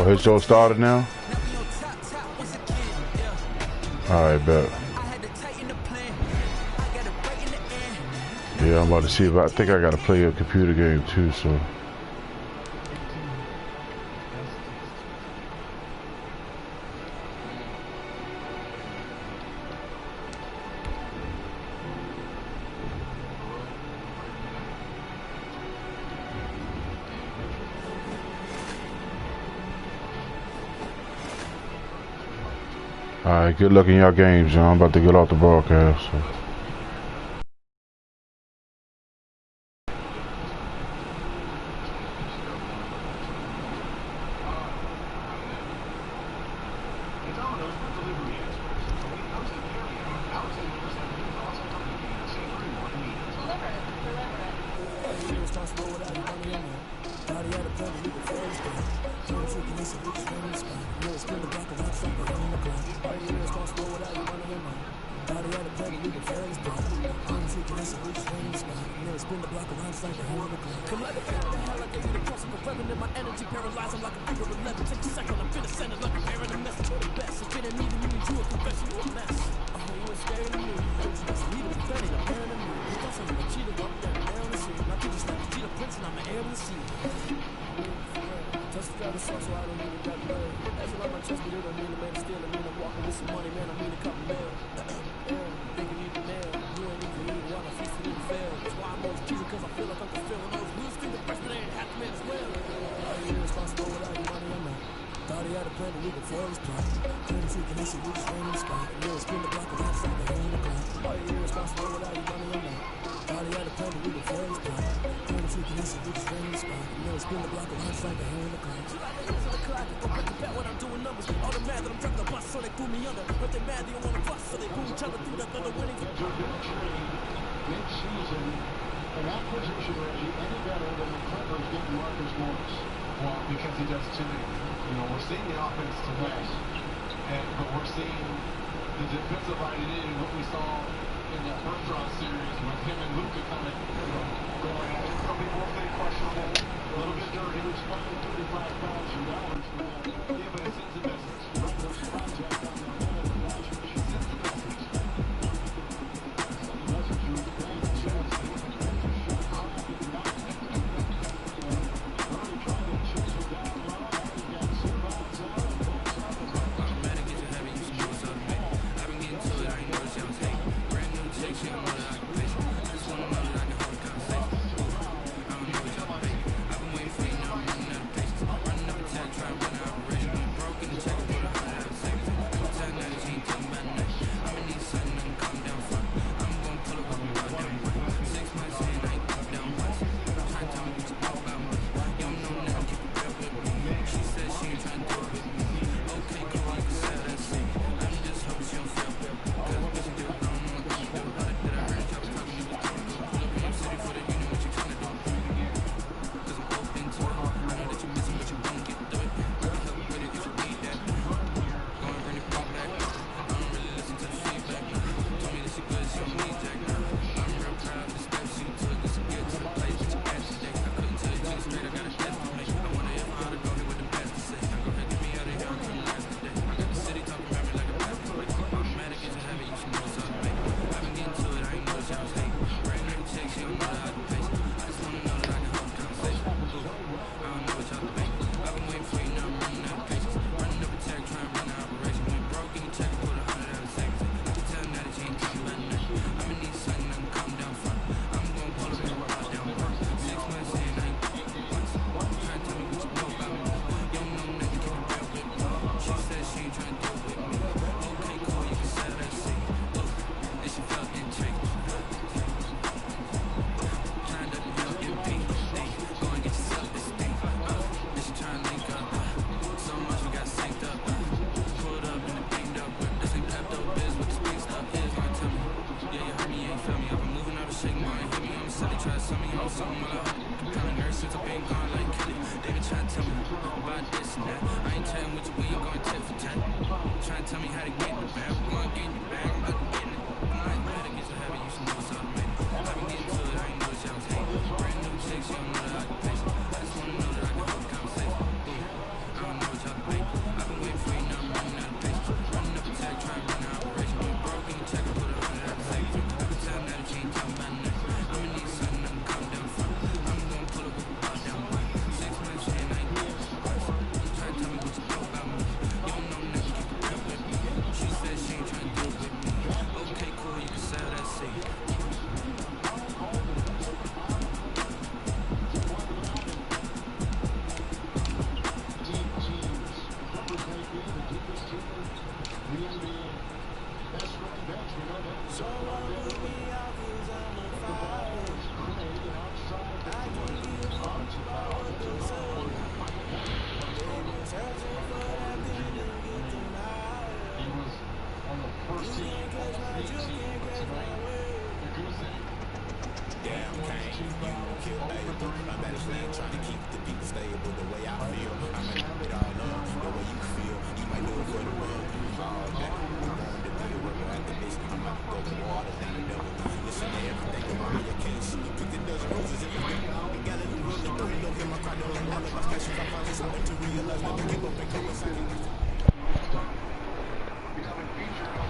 Oh, his show started now? Alright, bet. Yeah, I'm about to see if I think I gotta play a computer game too, so. Alright, good luck in y'all games, y'all. I'm about to get off the broadcast. So.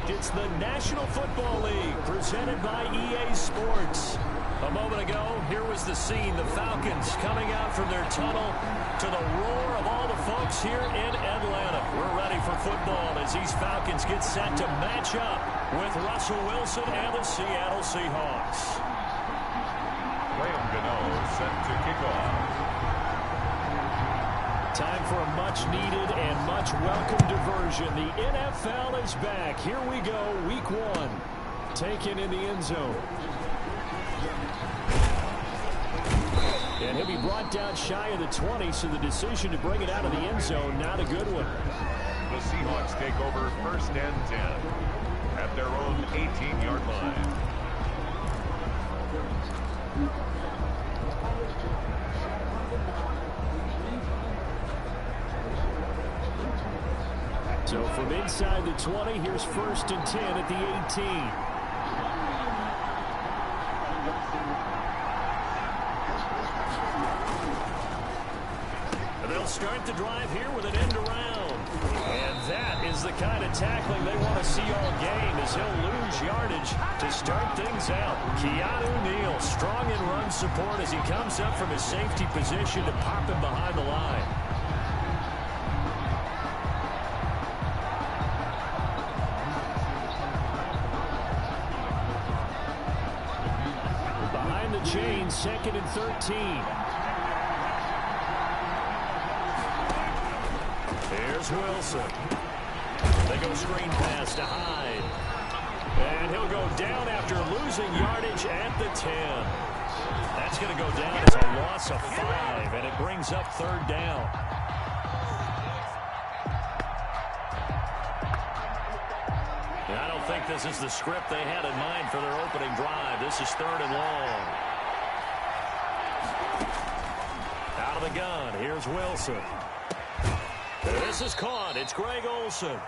It's the National Football League presented by EA Sports. A moment ago, here was the scene. The Falcons coming out from their tunnel to the roar of all the folks here in Atlanta. We're ready for football as these Falcons get set to match up with Russell Wilson and the Seattle Seahawks. Graham Gano set to kick off. Time for a much-needed and much-welcome diversion. The NFL is back. Here we go, Week 1. Taken in the end zone. And he'll be brought down shy of the 20, so the decision to bring it out of the end zone, not a good one. The Seahawks take over 1st and 10 at their own 18-yard line. So from inside the 20, here's 1st and 10 at the 18. They'll start the drive here with an end around. And that is the kind of tackling they want to see all game, as he'll lose yardage to start things out. Keanu Neal, strong in run support as he comes up from his safety position to pop him behind the line. Behind the chains, 2nd and 13. Here's Wilson. They go screen pass to Hyde. And he'll go down after losing yardage at the 10. That's going to go down as a loss of 5, and it brings up 3rd down. I don't think this is the script they had in mind for their opening drive. This is 3rd and long. Out of the gun, here's Wilson. This is caught. It's Greg Olsen.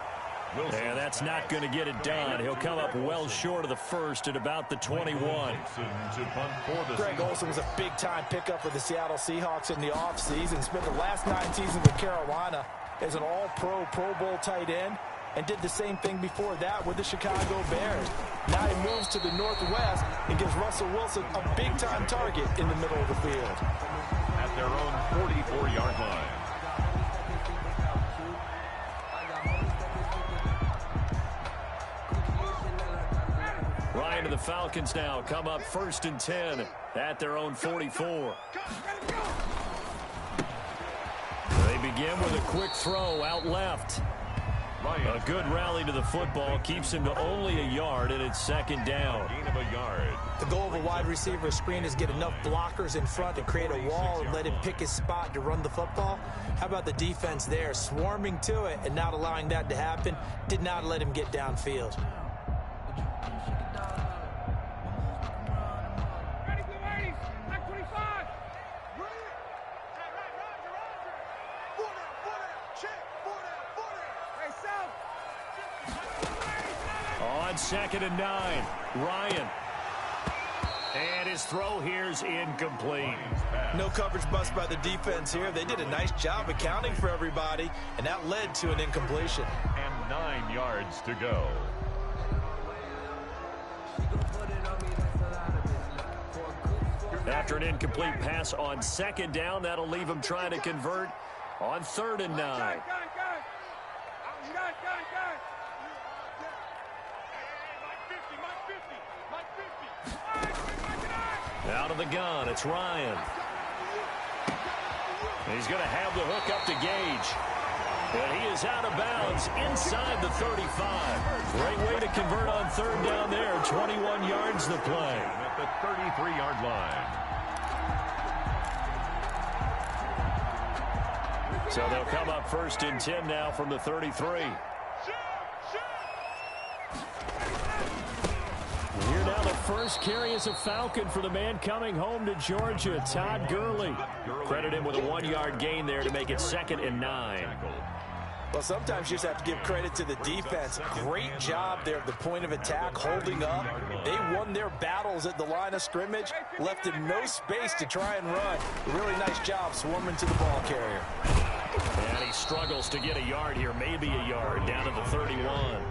And that's not going to get it done. He'll come up well short of the 1st at about the 21. Greg Olsen was a big-time pickup for the Seattle Seahawks in the offseason. Spent the last 9 seasons with Carolina as an all-pro, Pro Bowl tight end, and did the same thing before that with the Chicago Bears. Now he moves to the Northwest and gives Russell Wilson a big-time target in the middle of the field. At their own 44-yard line. Ryan and the Falcons now come up 1st and 10 at their own 44. They begin with a quick throw out left. A good rally to the football keeps him to only a yard, and it's 2nd down. Gain of a yard. The goal of a wide receiver screen is get enough blockers in front to create a wall and let him pick his spot to run the football. How about the defense there, swarming to it and not allowing that to happen? Did not let him get downfield. On 2nd and 9, Ryan. And his throw here's incomplete. No coverage bust by the defense here. They did a nice job accounting for everybody, and that led to an incompletion. And 9 yards to go. After an incomplete pass on 2nd down, that'll leave him trying to convert on 3rd and 9. Out of the gun, it's Ryan. He's going to have the hook up to Gage. And he is out of bounds inside the 35. Great way to convert on third down there. 21 yards the play. At the 33-yard line. So they'll come up 1st and 10 now from the 33. Here now the first carry is a Falcon for the man coming home to Georgia, Todd Gurley. Credit him with a 1-yard gain there to make it 2nd and 9. Well, sometimes you just have to give credit to the defense. Great job there at the point of attack, holding up. They won their battles at the line of scrimmage, left him no space to try and run. Really nice job swarming to the ball carrier. And he struggles to get a yard here, maybe a yard, down to the 31.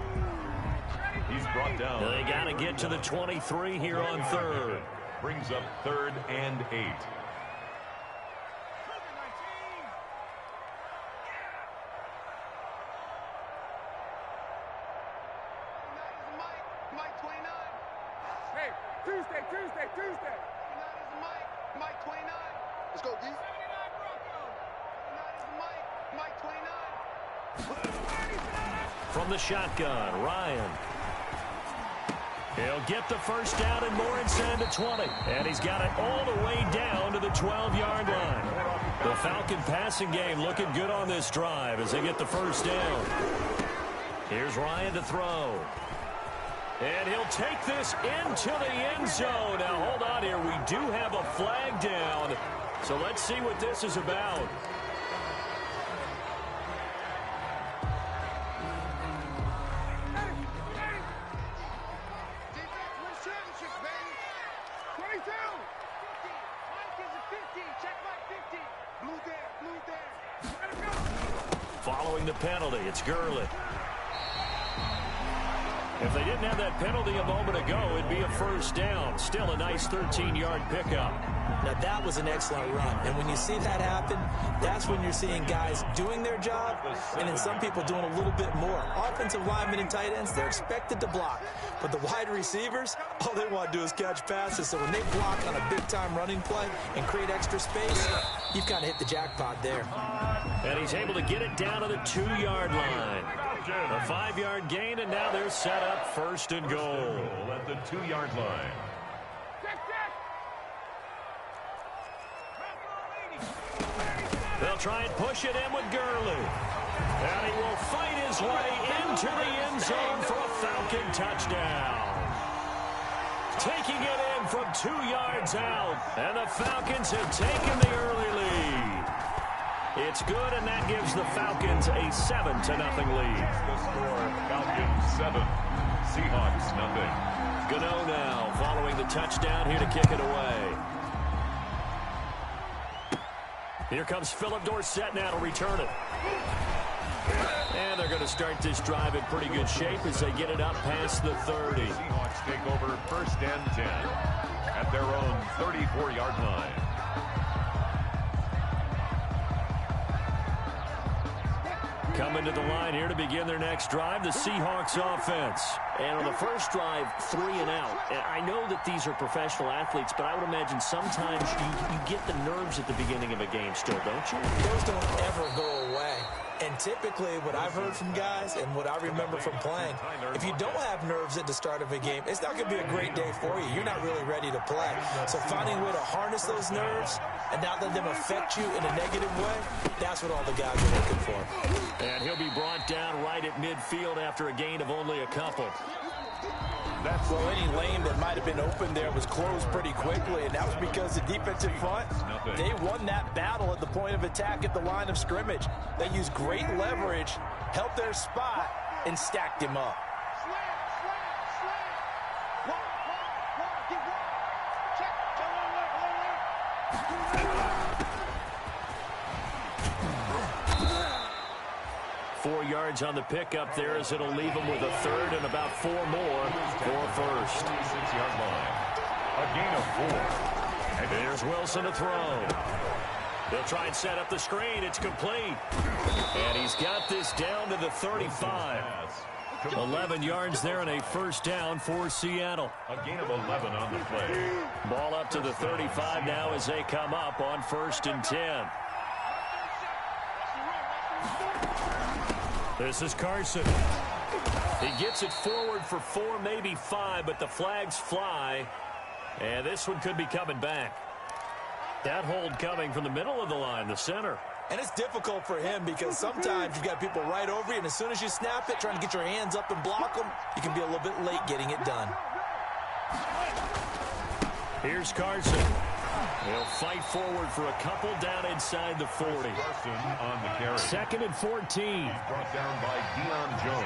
He's brought down. They got to get to the 23 here on 3rd. Brings up 3rd and 8. Tuesday. Mike 29. Let's go, D. 79 Mike 29. From the shotgun, Ryan. He'll get the first down and more inside the 20. And he's got it all the way down to the 12-yard line. The Falcon passing game looking good on this drive as they get the first down. Here's Ryan to throw. And he'll take this into the end zone. Now, hold on here. We do have a flag down. So let's see what this is about. Following the penalty, it's Gurley. If they didn't have that penalty a moment ago, it'd be a first down. Still a nice 13-yard pickup. Now, that was an excellent run. And when you see that happen, that's when you're seeing guys doing their job and then some people doing a little bit more. Offensive linemen and tight ends, they're expected to block. But the wide receivers, all they want to do is catch passes. So when they block on a big-time running play and create extra space, you've kind of hit the jackpot there. And he's able to get it down to the 2-yard line. A 5-yard gain, and now they're set up 1st and goal. At the 2-yard line. They'll try and push it in with Gurley. And he will fight his way into the end zone for a Falcon touchdown. Taking it in from 2 yards out. And the Falcons have taken the early lead. It's good, and that gives the Falcons a 7-0 lead. The score, Falcons 7, Seahawks 0. Gano now following the touchdown here to kick it away. Here comes Philip Dorsett now to return it. And they're going to start this drive in pretty good shape as they get it up past the 30. Seahawks take over 1st and 10 at their own 34-yard line. Coming to the line here to begin their next drive, the Seahawks offense. And on the first drive, 3 and out. And I know that these are professional athletes, but I would imagine sometimes you get the nerves at the beginning of a game still, don't you? Those don't ever go away. And typically what I've heard from guys and what I remember from playing, if you don't have nerves at the start of a game, it's not going to be a great day for you. You're not really ready to play. So finding a way to harness those nerves and not let them affect you in a negative way, that's what all the guys are looking for. And he'll be brought down right at midfield after a gain of only a couple. Well, any lane that might have been open there was closed pretty quickly, and that was because the defensive front, they won that battle at the point of attack at the line of scrimmage. They used great leverage, helped their spot, and stacked him up. Four yards on the pickup there as it'll leave them with a third and about 4 more for first. 6-yard line. A gain of 4. And there's Wilson to throw. They'll try and set up the screen. It's complete. And he's got this down to the 35. 11 yards there and a first down for Seattle. A gain of 11 on the play. Ball up to the 35 now as they come up on 1st and 10. This is Carson. He gets it forward for 4, maybe 5, but the flags fly. And this one could be coming back. That hold coming from the middle of the line, the center. And it's difficult for him because sometimes you've got people right over you, and as soon as you snap it, trying to get your hands up and block them, you can be a little bit late getting it done. Here's Carson. He'll fight forward for a couple down inside the 40. Carson on the carry. 2nd and 14. Brought down by Deion Jones.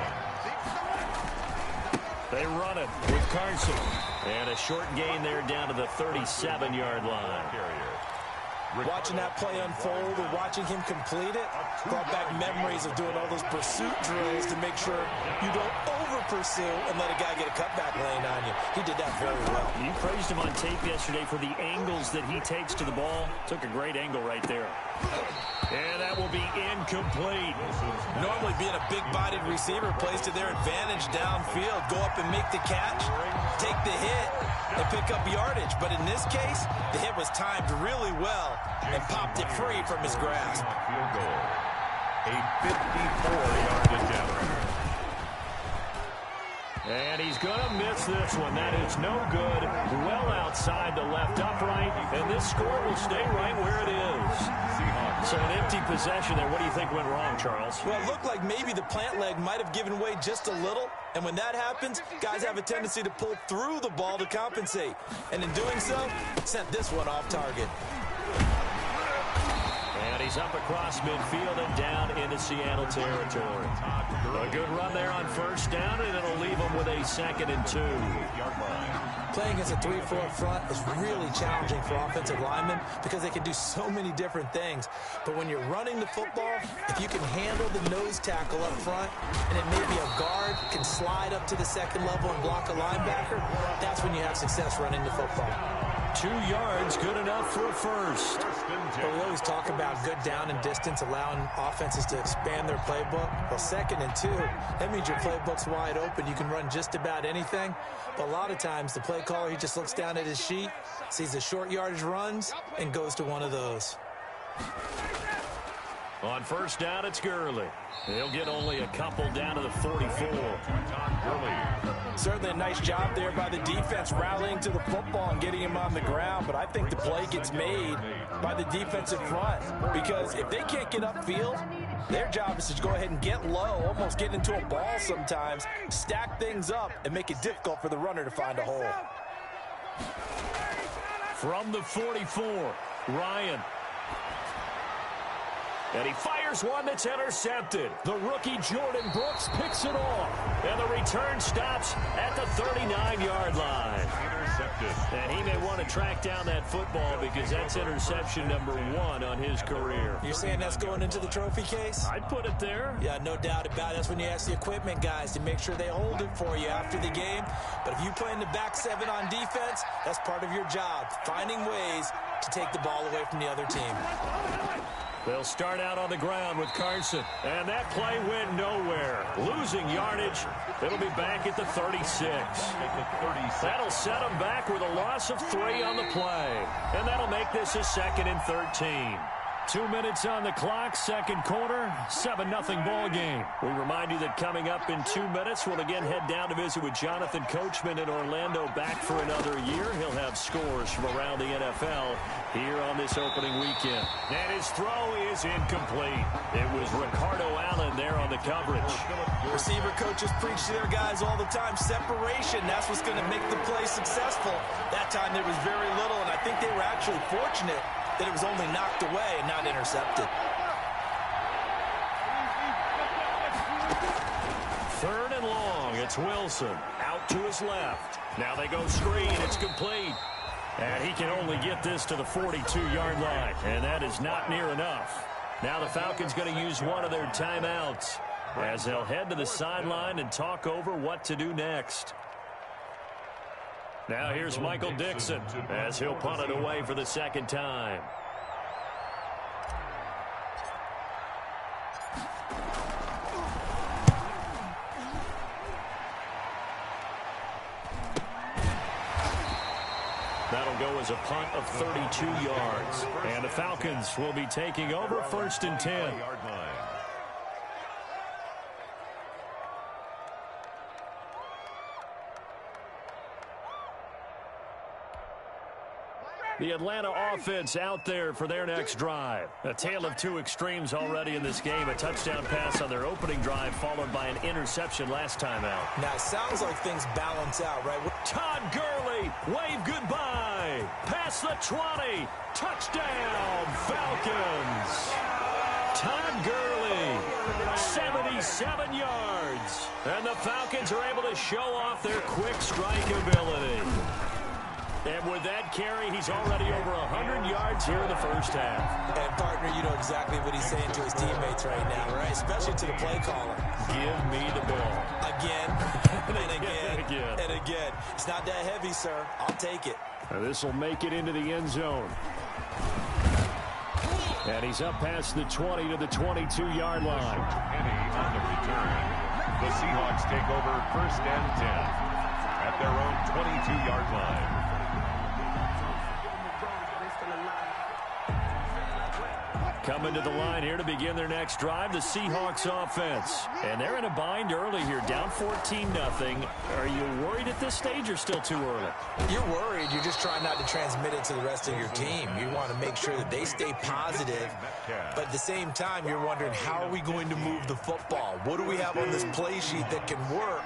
They run it with Carson. And a short gain there down to the 37-yard line. Watching that play unfold and watching him complete it brought back memories of doing all those pursuit drills to make sure you don't over-pursue and let a guy get a cutback lane on you. He did that very well. You praised him on tape yesterday for the angles that he takes to the ball. Took a great angle right there. And that will be incomplete. Normally being a big-bodied receiver plays to their advantage downfield. Go up and make the catch, take the hit, and pick up yardage. But in this case, the hit was timed really well and popped it free from his grasp. Field goal. A 54-yard attempt. And he's going to miss this one. That is no good. Well outside the left upright. And this score will stay right where it is. So an empty possession there. What do you think went wrong, Charles? Well, it looked like maybe the plant leg might have given way just a little. And when that happens, guys have a tendency to pull through the ball to compensate. And in doing so, sent this one off target. And he's up across midfield and down into Seattle territory. A good run there on first down, and it'll leave him with a 2nd and 2. Playing against a 3-4 front is really challenging for offensive linemen because they can do so many different things. But when you're running the football, if you can handle the nose tackle up front, and it may be a guard can slide up to the 2nd level and block a linebacker, that's when you have success running the football. 2 yards, good enough for a first. But we always talk about good down and distance, allowing offenses to expand their playbook. Well, 2nd and 2, that means your playbook's wide open. You can run just about anything. But a lot of times, the play caller, he just looks down at his sheet, sees the short yardage runs, and goes to one of those. On first down, it's Gurley. He'll get only a couple down to the 44. Certainly a nice job there by the defense rallying to the football and getting him on the ground, but I think the play gets made by the defensive front because if they can't get upfield, their job is to go ahead and get low, almost get into a ball sometimes, stack things up, and make it difficult for the runner to find a hole. From the 44, Ryan. And he fires one that's intercepted. The rookie Jordan Brooks picks it off. And the return stops at the 39-yard line. Intercepted. And he may want to track down that football because that's interception number 1 on his career. You're saying that's going into the trophy case? I'd put it there. Yeah, no doubt about it. That's when you ask the equipment guys to make sure they hold it for you after the game. But if you play in the back 7 on defense, that's part of your job, finding ways to take the ball away from the other team. They'll start out on the ground with Carson. And that play went nowhere. Losing yardage. It'll be back at the 36. That'll set them back with a loss of 3 on the play. And that'll make this a 2nd and 13. 2 minutes on the clock, 2nd quarter, 7-0 ball game. We remind you that coming up in 2 minutes, we'll again head down to visit with Jonathan Coachman in Orlando, back for another year. He'll have scores from around the NFL here on this opening weekend. And his throw is incomplete. It was Ricardo Allen there on the coverage. Receiver coaches preach to their guys all the time. Separation, that's what's going to make the play successful. That time there was very little, and I think they were actually fortunate that it was only knocked away and not intercepted. 3rd and long. It's Wilson out to his left. Now they go screen. It's complete. And he can only get this to the 42-yard line. And that is not near enough. Now the Falcons going to use one of their timeouts as they'll head to the sideline and talk over what to do next. Now here's Michael Dixon as he'll punt it away for the 2nd time. That'll go as a punt of 32 yards. And the Falcons will be taking over 1st and 10. The Atlanta offense out there for their next drive. A tale of two extremes already in this game. A touchdown pass on their opening drive followed by an interception last time out. Now, it sounds like things balance out, right? Todd Gurley, wave goodbye. Past the 20. Touchdown, Falcons. Todd Gurley, 77 yards. And the Falcons are able to show off their quick strike ability. And with that carry, he's already over 100 yards here in the first half. And, partner, you know exactly what he's saying to his teammates right now, right? Especially to the play caller. Give me the ball. Again, and again, and again. It's not that heavy, sir. I'll take it. This will make it into the end zone. And he's up past the 20 to the 22-yard line. Penny on the return. The Seahawks take over first and 10 at their own 22-yard line. Coming to the line here to begin their next drive, the Seahawks offense. And they're in a bind early here, down 14-0. Are you worried at this stage or still too early? You're worried. You're just trying not to transmit it to the rest of your team. You want to make sure that they stay positive. But at the same time, you're wondering, how are we going to move the football? What do we have on this play sheet that can work?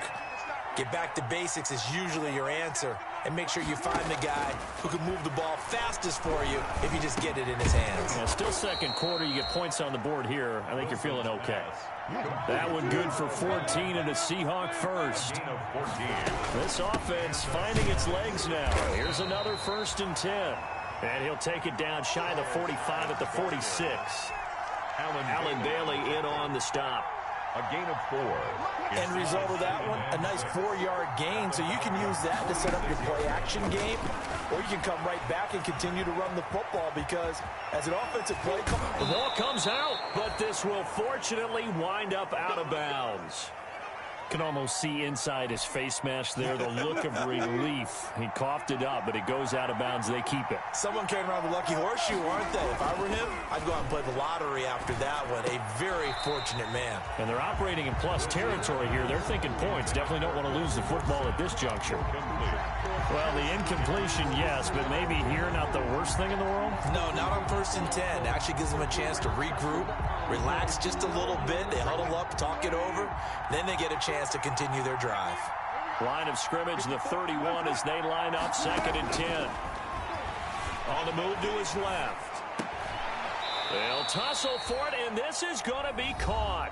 Get back to basics is usually your answer. And make sure you find the guy who can move the ball fastest for you if you just get it in his hands. Yeah, still second quarter. You get points on the board here. I think you're feeling okay. That one good for 14 and a Seahawk first. This offense finding its legs now. Here's another 1st and 10. And he'll take it down shy of the 45 at the 46. Allen Bailey in on the stop. A gain of 4. End result of that one, a nice 4-yard gain, so you can use that to set up your play-action game, or you can come right back and continue to run the football because as an offensive play, the ball comes out, but this will fortunately wind up out of bounds. Can almost see inside his face mask there the look of relief. He coughed it up, but it goes out of bounds. They keep it. Someone came around the lucky horseshoe, aren't they? If I were him, I'd go out and play the lottery after that one. A very fortunate man. And they're operating in plus territory here. They're thinking points. Definitely don't want to lose the football at this juncture. Well, the incompletion, yes, but maybe here not the worst thing in the world? No, not on 1st and 10. It actually gives them a chance to regroup, relax just a little bit. They huddle up, talk it over. Then they get a chance to continue their drive. Line of scrimmage, the 31 as they line up 2nd and 10. On the move to his left. They'll tussle for it, and this is going to be caught.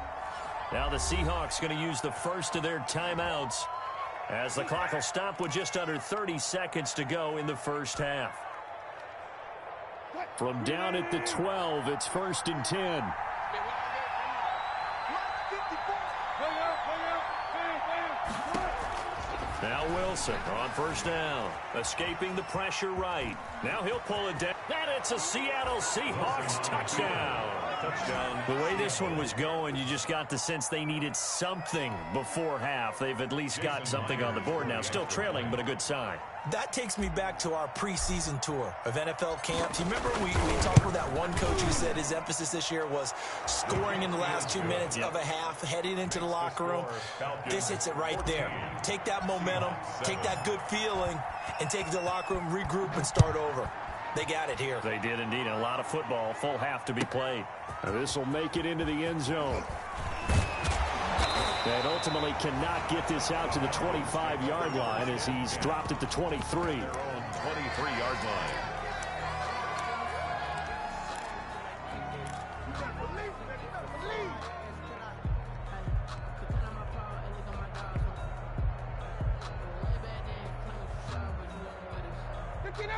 Now the Seahawks going to use the first of their timeouts as the clock will stop with just under 30 seconds to go in the first half. From down at the 12, it's 1st and 10. Now Wilson on 1st down. Escaping the pressure right. Now he'll pull it down. And it's a Seattle Seahawks touchdown. The way this one was going, you just got the sense they needed something before half. They've at least got something on the board now. Still trailing, but a good sign. That takes me back to our preseason tour of NFL camps. You remember we talked with that one coach who said his emphasis this year was scoring in the last 2 minutes of a half, heading into the locker room. This hits it right there. Take that momentum, take that good feeling, and take it to the locker room, regroup, and start over. They got it here. They did indeed. A lot of football, full half to be played. This will make it into the end zone. And ultimately cannot get this out to the 25-yard line as he's dropped at the 23. Their own 23-yard line.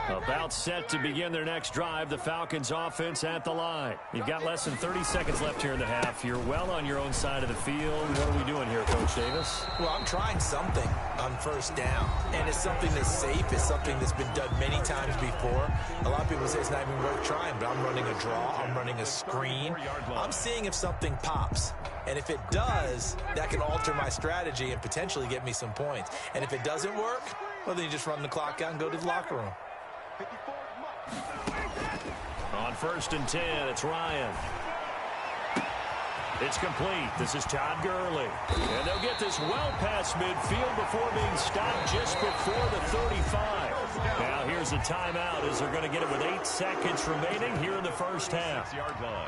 About set to begin their next drive. The Falcons offense at the line. You've got less than 30 seconds left here in the half. You're well on your own side of the field. What are we doing here, Coach Davis? Well, I'm trying something on 1st down. And it's something that's safe. It's something that's been done many times before. A lot of people say it's not even worth trying, but I'm running a draw. I'm running a screen. I'm seeing if something pops. And if it does, that can alter my strategy and potentially get me some points. And if it doesn't work, well, then you just run the clock out and go to the locker room. On 1st and 10, it's Ryan. It's complete. This is Todd Gurley. And they'll get this well past midfield before being stopped just before the 35. Now here's a timeout as they're going to get it with 8 seconds remaining here in the first half. 6-yard line.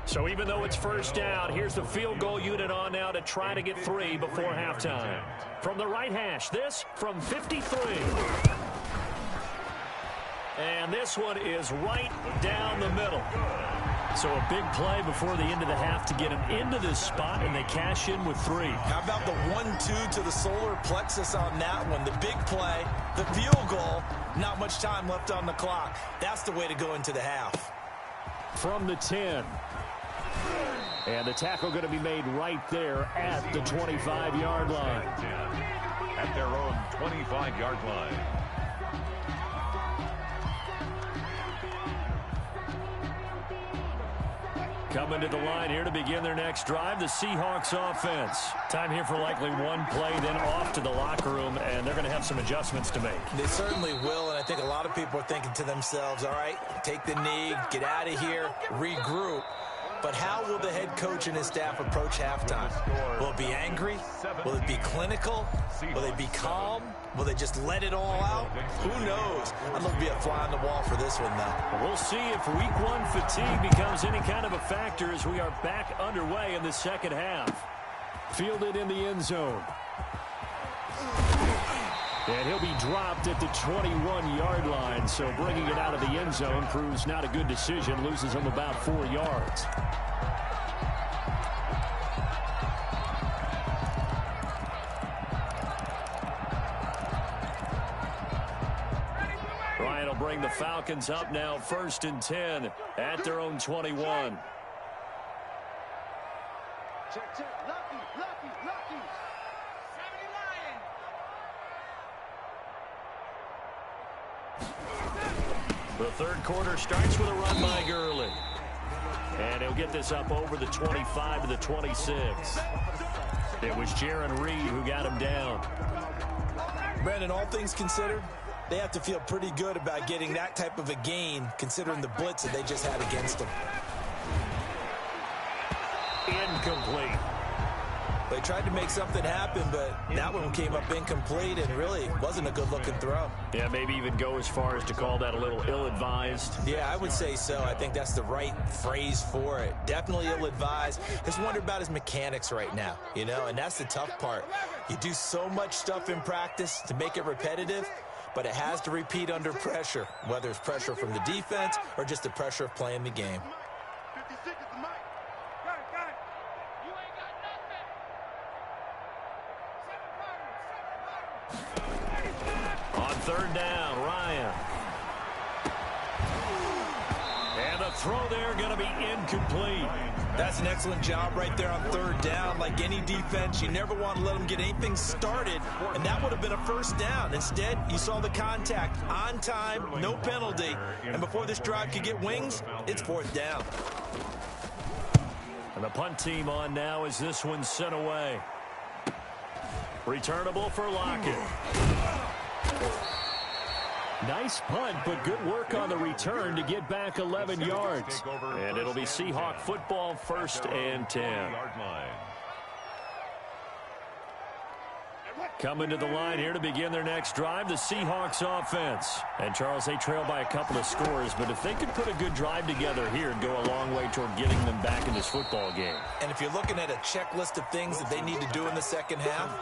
So even though it's first down, here's the field goal unit on now to try to get 3 before halftime. From the right hash, this from 53. And this one is right down the middle. So a big play before the end of the half to get them into this spot, and they cash in with 3. How about the 1-2 to the solar plexus on that one? The big play, the field goal, not much time left on the clock. That's the way to go into the half. From the 10. And the tackle going to be made right there at the 25-yard line. At their own 25-yard line. Coming to the line here to begin their next drive, the Seahawks offense. Time here for likely one play, then off to the locker room, and they're going to have some adjustments to make. They certainly will, and I think a lot of people are thinking to themselves, all right, take the knee, get out of here, regroup. But how will the head coach and his staff approach halftime? Will it be angry? Will it be clinical? Will they be calm? Will they just let it all out? Who knows? I'd love to be a fly on the wall for this one, though. We'll see if week 1 fatigue becomes any kind of a factor as we are back underway in the second half. Fielded in the end zone. And he'll be dropped at the 21-yard line, so bringing it out of the end zone proves not a good decision, loses him about 4 yards. Ryan will bring the Falcons up now, 1st and 10 at their own 21. Check, check. Lucky. 70 Lions. The third quarter starts with a run by Gurley. And he'll get this up over the 25 to the 26. It was Jaron Reed who got him down. Brandon, all things considered, they have to feel pretty good about getting that type of a gain, considering the blitz that they just had against them. Incomplete. They tried to make something happen, but that one came up incomplete and really wasn't a good-looking throw. Yeah, maybe even go as far as to call that a little ill-advised. Yeah, I would say so. I think that's the right phrase for it. Definitely ill-advised. Just wonder about his mechanics right now, you know, and that's the tough part. You do so much stuff in practice to make it repetitive, but it has to repeat under pressure, whether it's pressure from the defense or just the pressure of playing the game. 56 is the mic. Got it. You ain't got nothing. On third down, Ryan. And the throw there going to be incomplete. That's an excellent job right there on third down. Like any defense, you never want to let them get anything started, and that would have been a first down. Instead, you saw the contact on time, no penalty, and before this drive could get wings, it's fourth down. And the punt team on now as this one's sent away. Returnable for Lockett. Nice punt, but good work on the return to get back 11 yards. And it'll be Seahawk football, 1st and 10. Coming to the line here to begin their next drive, the Seahawks offense. And, Charles, they trail by a couple of scores, but if they could put a good drive together here, it'd go a long way toward getting them back in this football game. And if you're looking at a checklist of things that they need to do in the second half,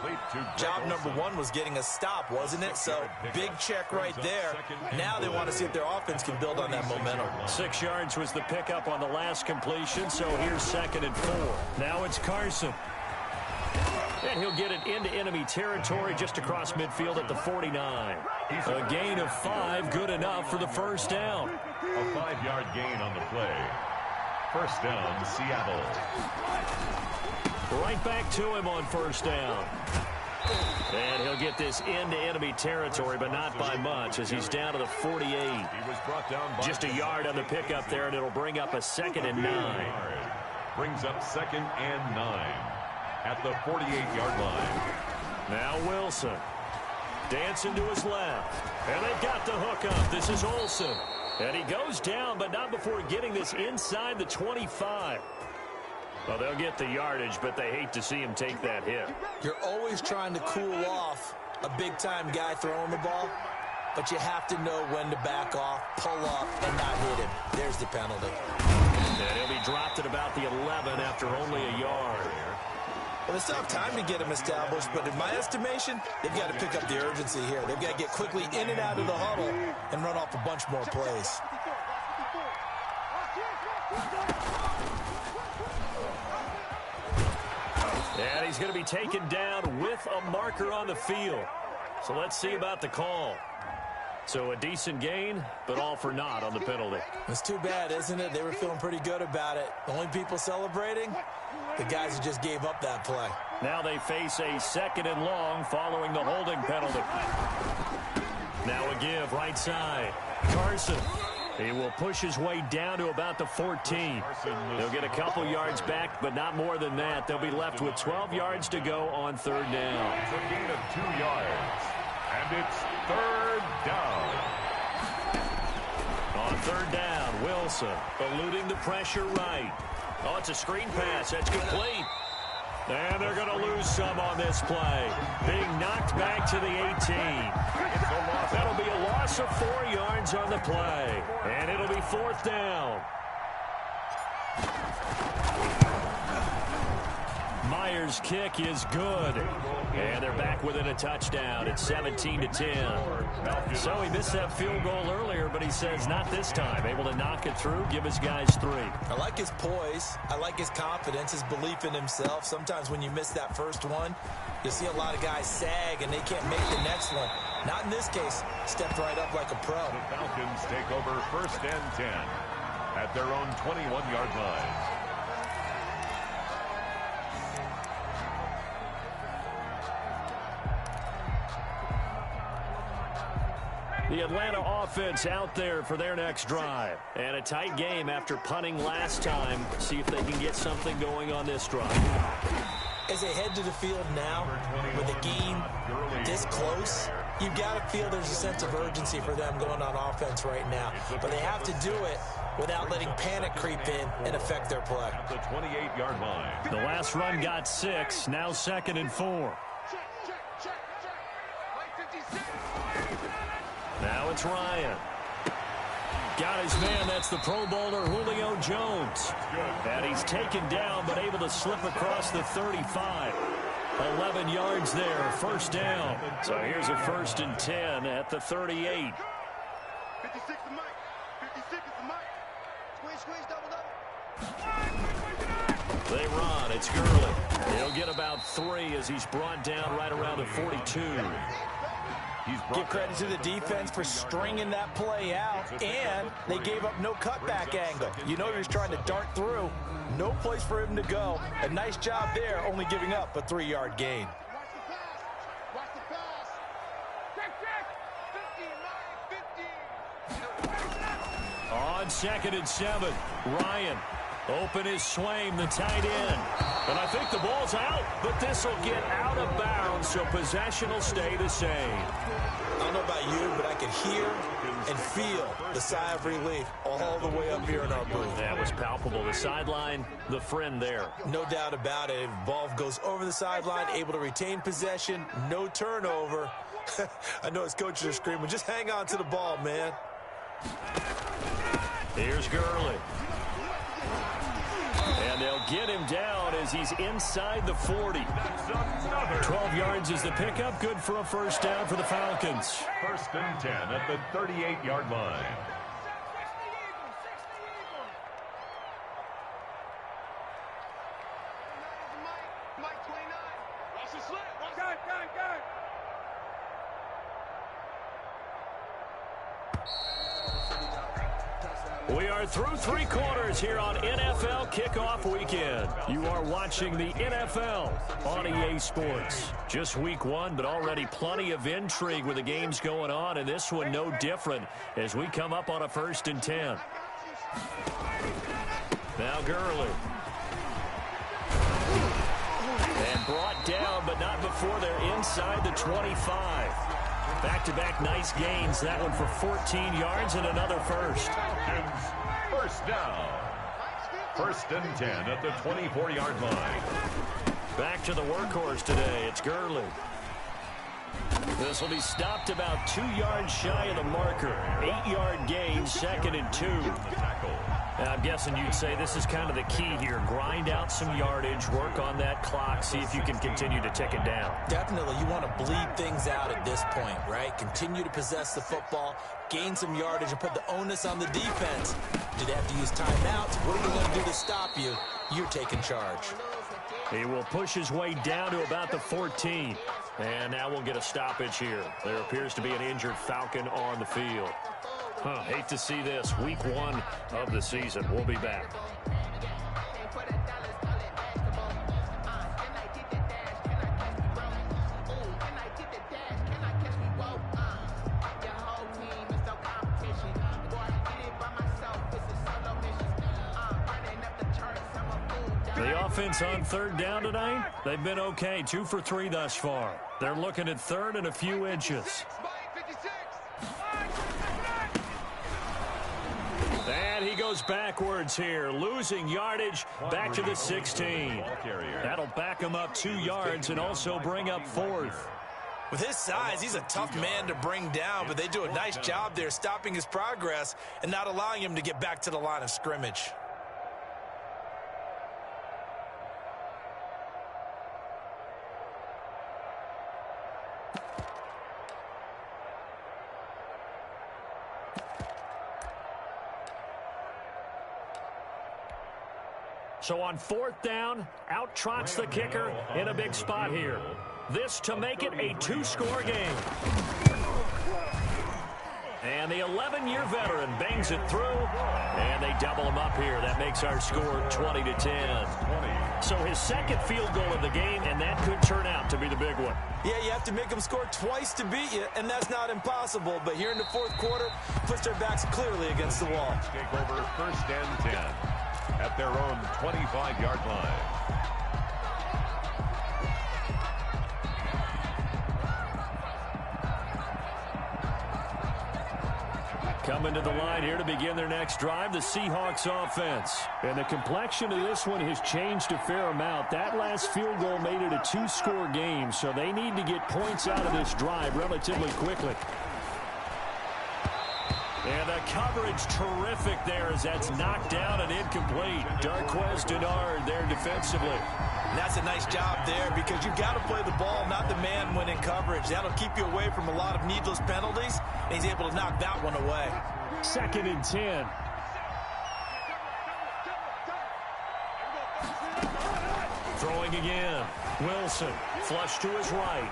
job number 1 was getting a stop, wasn't it? So, big check right there. Now they want to see if their offense can build on that momentum. 6 yards was the pickup on the last completion, so here's 2nd and 4. Now it's Carson. And he'll get it into enemy territory just across midfield at the 49. A gain of 5, good enough for the first down. A 5-yard gain on the play. First down, Seattle. Right back to him on first down. And he'll get this into enemy territory, but not by much as he's down to the 48. He was brought down by just a yard on the pickup there, and it'll bring up a 2nd and 9. Brings up 2nd and 9. At the 48-yard line. Now Wilson. Dancing to his left. And they've got the hook up. This is Olsen. And he goes down, but not before getting this inside the 25. Well, they'll get the yardage, but they hate to see him take that hit. You're always trying to cool off a big-time guy throwing the ball, but you have to know when to back off, pull up, and not hit him. There's the penalty. And he'll be dropped at about the 11 after only a yard. Well, they still have time to get him established, but in my estimation, they've got to pick up the urgency here. They've got to get quickly in and out of the huddle and run off a bunch more plays. And he's going to be taken down with a marker on the field. So let's see about the call. So a decent gain, but all for naught on the penalty. It's too bad, isn't it? They were feeling pretty good about it. The only people celebrating, the guys who just gave up that play. Now they face a 2nd and long following the holding penalty. Now a give right side. Carson. He will push his way down to about the 14. They'll get a couple yards back, but not more than that. They'll be left with 12 yards to go on 3rd down. It's a gain of 2 yards, and it's 3rd down. On 3rd down, Wilson eluding the pressure right. Oh, it's a screen pass. That's complete. And they're going to lose some on this play. Being knocked back to the 18. That'll be a loss of 4 yards on the play. And it'll be 4th down. Myers' kick is good. And they're back within a touchdown. It's 17-10. So he missed that field goal earlier, but he says not this time. Able to knock it through, give his guys 3. I like his poise. I like his confidence, his belief in himself. Sometimes when you miss that first one, you see a lot of guys sag and they can't make the next one. Not in this case. Stepped right up like a pro. The Falcons take over 1st and 10 at their own 21-yard line. The Atlanta offense out there for their next drive. And a tight game after punting last time. See if they can get something going on this drive. As they head to the field now, with the game this close, you've got to feel there's a sense of urgency for them going on offense right now. But they have to do it without letting panic creep in and affect their play. At the 28-yard line. The last run got 6, now 2nd and 4. Now it's Ryan. Got his man. That's the Pro Bowler Julio Jones. And he's taken down but able to slip across the 35. 11 yards there. 1st down. So here's a 1st and 10 at the 38. 56 the mic. 56 is the mic. Squeeze, double. They run. It's Gurley. He'll get about 3 as he's brought down right around the 42. Give credit to the defense for stringing that play out, and they gave up no cutback angle. You know he was trying to dart through. No place for him to go. A nice job there, only giving up a 3-yard gain. Watch the pass. Check, On 2nd check. 15, 9, 15. and 7, Ryan. Open is Swaim, the tight end. And I think the ball's out, but this will get out of bounds, so possession will stay the same. I don't know about you, but I can hear and feel the sigh of relief all the way up here in our booth. That was palpable. The sideline, the friend there. No doubt about it. Ball goes over the sideline, able to retain possession, no turnover. I know his coaches are screaming, just hang on to the ball, man. Here's Gurley. And they'll get him down as he's inside the 40. 12 yards is the pickup. Good for a 1st down for the Falcons. 1st and 10 at the 38-yard line. Mike 29. Watch the slip. Gun. We are through 3 quarters here on NFL Kickoff Weekend. You are watching the NFL on EA Sports. Just week 1, but already plenty of intrigue with the games going on, and this one no different as we come up on a 1st and 10. Now Gurley. And brought down, but not before they're inside the 25. Back-to-back nice gains. That one for 14 yards and another 1st. 1st down. First and 10 at the 24-yard line. Back to the workhorse today. It's Gurley. This will be stopped about 2 yards shy of the marker. 8-yard gain, 2nd and 2. Now, I'm guessing you'd say this is kind of the key here. Grind out some yardage, work on that clock, see if you can continue to tick it down. Definitely. You want to bleed things out at this point, right? Continue to possess the football, gain some yardage, and put the onus on the defense. Do they have to use timeouts? What are you going to do to stop you? You're taking charge. He will push his way down to about the 14. And now we'll get a stoppage here. There appears to be an injured Falcon on the field. Hate to see this. Week 1 of the season. We'll be back. The offense on 3rd down tonight, they've been okay. 2 for 3 thus far. They're looking at 3rd and a few inches. And he goes backwards here, losing yardage back to the 16. That'll back him up 2 yards and also bring up 4th. With his size, he's a tough man to bring down, but they do a nice job there stopping his progress and not allowing him to get back to the line of scrimmage. So on 4th down, out trots the kicker in a big spot here. This to make it a 2-score game. And the 11-year veteran bangs it through, and they double him up here. That makes our score 20-10. So his 2nd field goal of the game, and that could turn out to be the big one. Yeah, you have to make them score twice to beat you, and that's not impossible. But here in the 4th quarter, puts their backs clearly against the wall. Take over 1st and 10 at their own 25-yard line. Coming to the line here to begin their next drive, the Seahawks offense. And the complexion of this one has changed a fair amount. That last field goal made it a 2-score game, so they need to get points out of this drive relatively quickly. And the coverage terrific there as that's knocked down and incomplete. Darquez Denard there defensively. And that's a nice job there because you've got to play the ball, not the man when in coverage. That'll keep you away from a lot of needless penalties, and he's able to knock that one away. 2nd and 10. Throwing again. Wilson, flush to his right.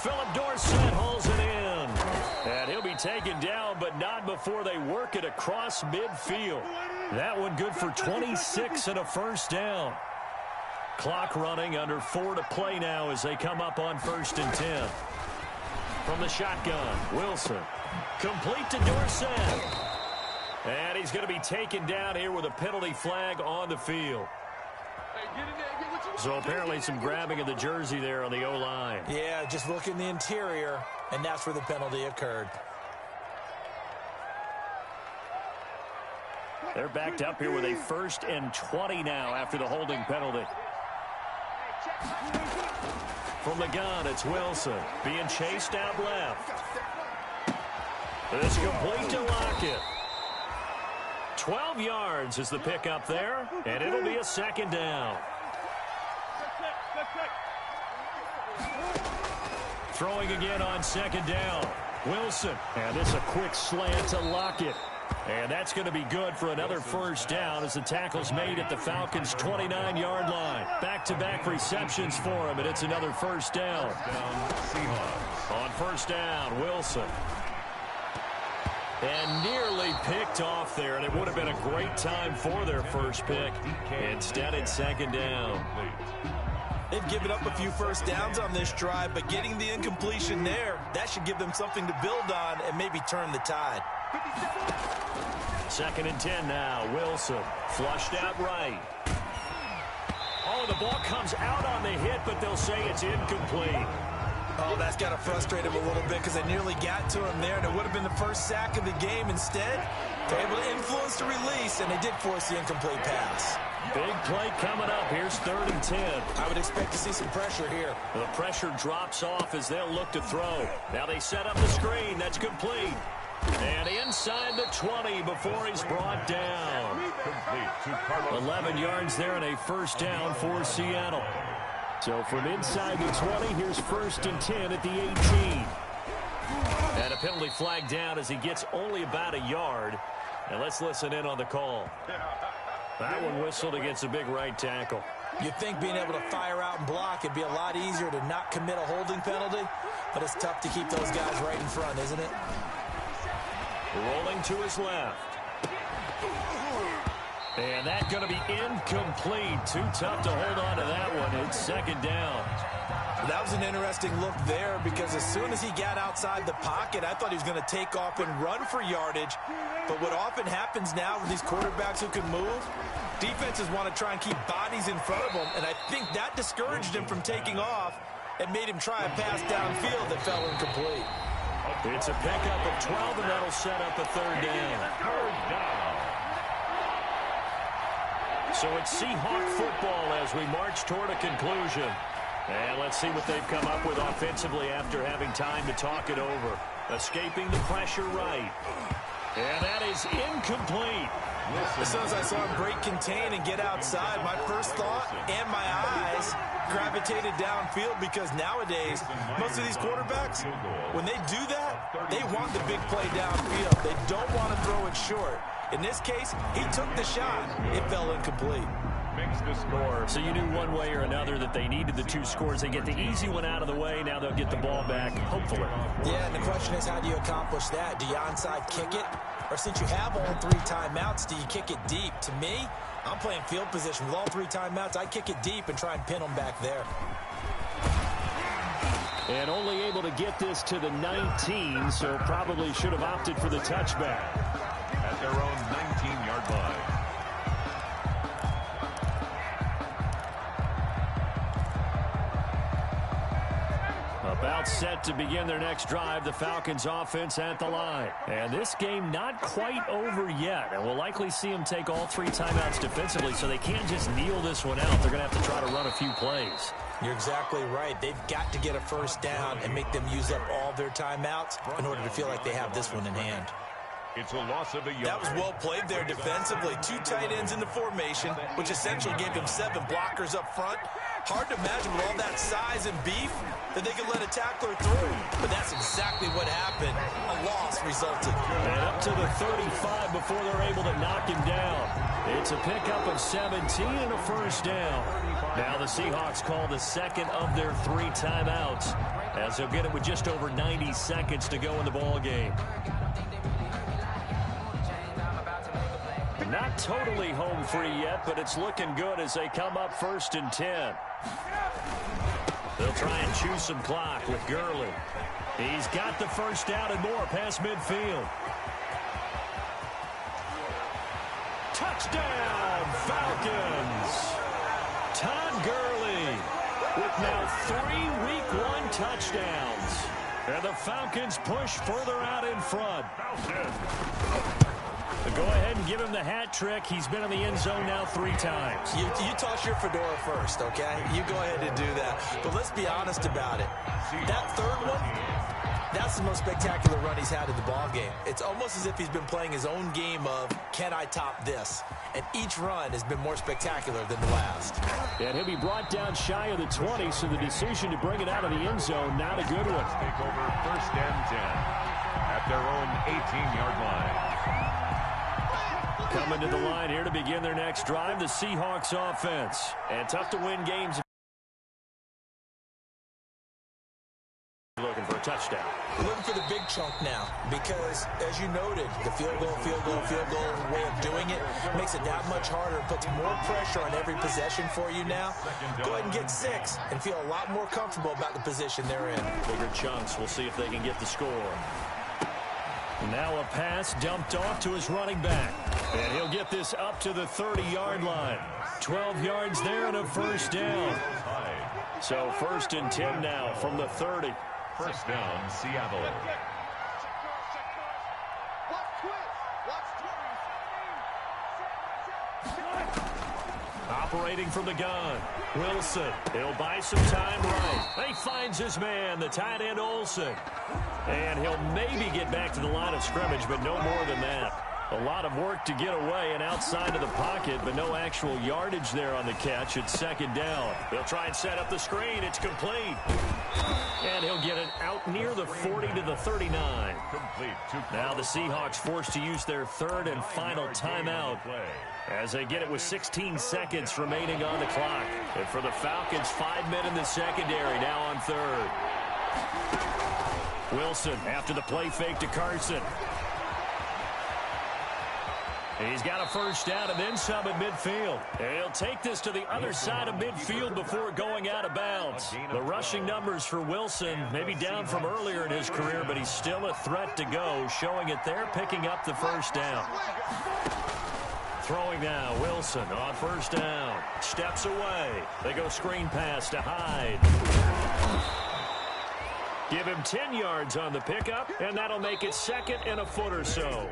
Philip Dorsett hauls it in. And he'll be taken down, but not before they work it across midfield. That one good for 26 and a 1st down. Clock running, under 4 to play now as they come up on 1st and 10. From the shotgun, Wilson. Complete to Dorsett. And he's going to be taken down here with a penalty flag on the field. So apparently some grabbing of the jersey there on the O-line. Yeah, just look in the interior, and that's where the penalty occurred. They're backed up here with a 1st and 20 now after the holding penalty. From the gun, it's Wilson being chased out left. It's complete to Lockett. 12 yards is the pickup there, and it'll be a 2nd down. Throwing again on 2nd down. Wilson, and this a quick slant to Lockett. And that's going to be good for another 1st down as the tackle's made at the Falcons' 29-yard line. Back-to-back receptions for him, and it's another 1st down. On 1st down, Wilson. And nearly picked off there, and it would have been a great time for their first pick. Instead, it's 2nd down. They've given up a few 1st downs on this drive, but getting the incompletion there, that should give them something to build on and maybe turn the tide. 2nd and 10 now. Wilson flushed out right. Oh, the ball comes out on the hit, but they'll say it's incomplete. Oh, that's got to frustrate him a little bit because they nearly got to him there, and it would have been the first sack of the game. Instead, they're able to influence the release, and they did force the incomplete pass. Big play coming up. Here's 3rd and 10. I would expect to see some pressure here. The pressure drops off as they'll look to throw. Now they set up the screen. That's complete. And inside the 20 before he's brought down. 11 yards there and a first down for Seattle. So from inside the 20, here's 1st and 10 at the 18. And a penalty flag down as he gets only about a yard. And let's listen in on the call. That one whistled against a big right tackle. You'd think being able to fire out and block, it'd be a lot easier to not commit a holding penalty. But it's tough to keep those guys right in front, isn't it? Rolling to his left. And that's going to be incomplete. Too tough to hold on to that one. It's 2nd down. That was an interesting look there because as soon as he got outside the pocket, I thought he was going to take off and run for yardage. But what often happens now with these quarterbacks who can move, defenses want to try and keep bodies in front of them, and I think that discouraged him from taking off and made him try a pass downfield that fell incomplete. It's a pickup of 12, and that'll set up a 3rd down. So it's Seahawk football as we march toward a conclusion. And let's see what they've come up with offensively after having time to talk it over. Escaping the pressure right. And that is incomplete. As soon as I saw him break contain and get outside, my first thought and my eyes gravitated downfield because nowadays, most of these quarterbacks, when they do that, they want the big play downfield. They don't want to throw it short. In this case, he took the shot. It fell incomplete. The score. So you knew one way or another that they needed the 2 scores. They get the easy one out of the way. Now they'll get the ball back, hopefully. Yeah, and the question is, how do you accomplish that? Do you onside kick it? Or since you have all 3 timeouts, do you kick it deep? To me, I'm playing field position. With all 3 timeouts, I kick it deep and try and pin them back there. And only able to get this to the 19, so probably should have opted for the touchback. At their own 19-yard line. About set to begin their next drive, the Falcons offense at the line. And this game not quite over yet. And we'll likely see them take all 3 timeouts defensively, so they can't just kneel this one out. They're going to have to try to run a few plays. You're exactly right. They've got to get a first down and make them use up all their timeouts in order to feel like they have this one in hand. It's a loss of a yard. That was well played there defensively. 2 tight ends in the formation, which essentially gave them 7 blockers up front. Hard to imagine with all that size and beef that they could let a tackler through. But that's exactly what happened. A loss resulted. And up to the 35 before they're able to knock him down. It's a pickup of 17 and a first down. Now the Seahawks call the 2nd of their 3 timeouts, as they'll get it with just over 90 seconds to go in the ball game. Not totally home free yet, but it's looking good as they come up 1st and 10. They'll try and chew some clock with Gurley. He's got the first down and more past midfield. Touchdown, Falcons! Todd Gurley with now 3 Week 1 touchdowns. And the Falcons push further out in front. Go ahead and give him the hat trick. He's been in the end zone now 3 times. You toss your fedora first, okay? You go ahead and do that. But let's be honest about it. That 3rd one, that's the most spectacular run he's had in the ballgame. It's almost as if he's been playing his own game of, can I top this? And each run has been more spectacular than the last. And he'll be brought down shy of the 20, so the decision to bring it out of the end zone, not a good one. Take over 1st and 10 at their own 18-yard line. Coming to the line here to begin their next drive, the Seahawks offense. And tough to win games. Looking for a touchdown. Looking for the big chunk now because, as you noted, the field goal way of doing it makes it that much harder. Puts more pressure on every possession for you now. Go ahead and get 6 and feel a lot more comfortable about the position they're in. Bigger chunks. We'll see if they can get the score. Now a pass dumped off to his running back. And he'll get this up to the 30-yard line. 12 yards there and a first down. So 1st and 10 now from the 30. First down, Seattle. Operating from the gun, Wilson. He'll buy some time right. He finds his man, the tight end Olsen. And he'll maybe get back to the line of scrimmage, but no more than that. A lot of work to get away and outside of the pocket, but no actual yardage there on the catch. It's 2nd down. They'll try and set up the screen. It's complete. And he'll get it out near the 40 to the 39. Complete. Now the Seahawks forced to use their 3rd and final timeout as they get it with 16 seconds remaining on the clock. And for the Falcons, 5 men in the secondary now on 3rd. Wilson after the play fake to Carson. He's got a 1st down and then some at midfield. He'll take this to the other side of midfield before going out of bounds. The rushing numbers for Wilson maybe down from earlier in his career, but he's still a threat to go, showing it there, picking up the 1st down. Throwing now, Wilson on 1st down. Steps away. They go screen pass to Hyde. Give him 10 yards on the pickup, and that'll make it 2nd and a foot or so.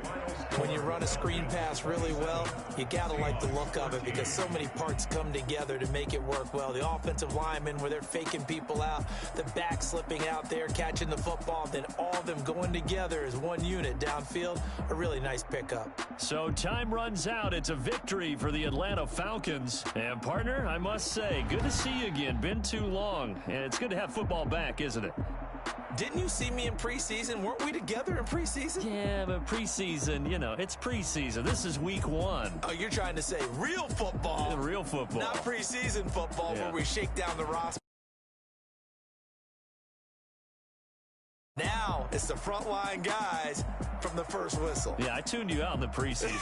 When you run a screen pass really well, you got to like the look of it because so many parts come together to make it work well. The offensive linemen, where they're faking people out, the back slipping out there, catching the football, then all of them going together as one unit downfield. A really nice pickup. So time runs out. It's a victory for the Atlanta Falcons. And, partner, I must say, good to see you again. Been too long. And it's good to have football back, isn't it? Didn't you see me in preseason? Weren't we together in preseason? Yeah, but preseason, you know, it's preseason. This is week 1. Oh, you're trying to say real football. Real football. Not preseason football where we shake down the roster. Now it's the frontline guys from the first whistle. Yeah, I tuned you out in the preseason.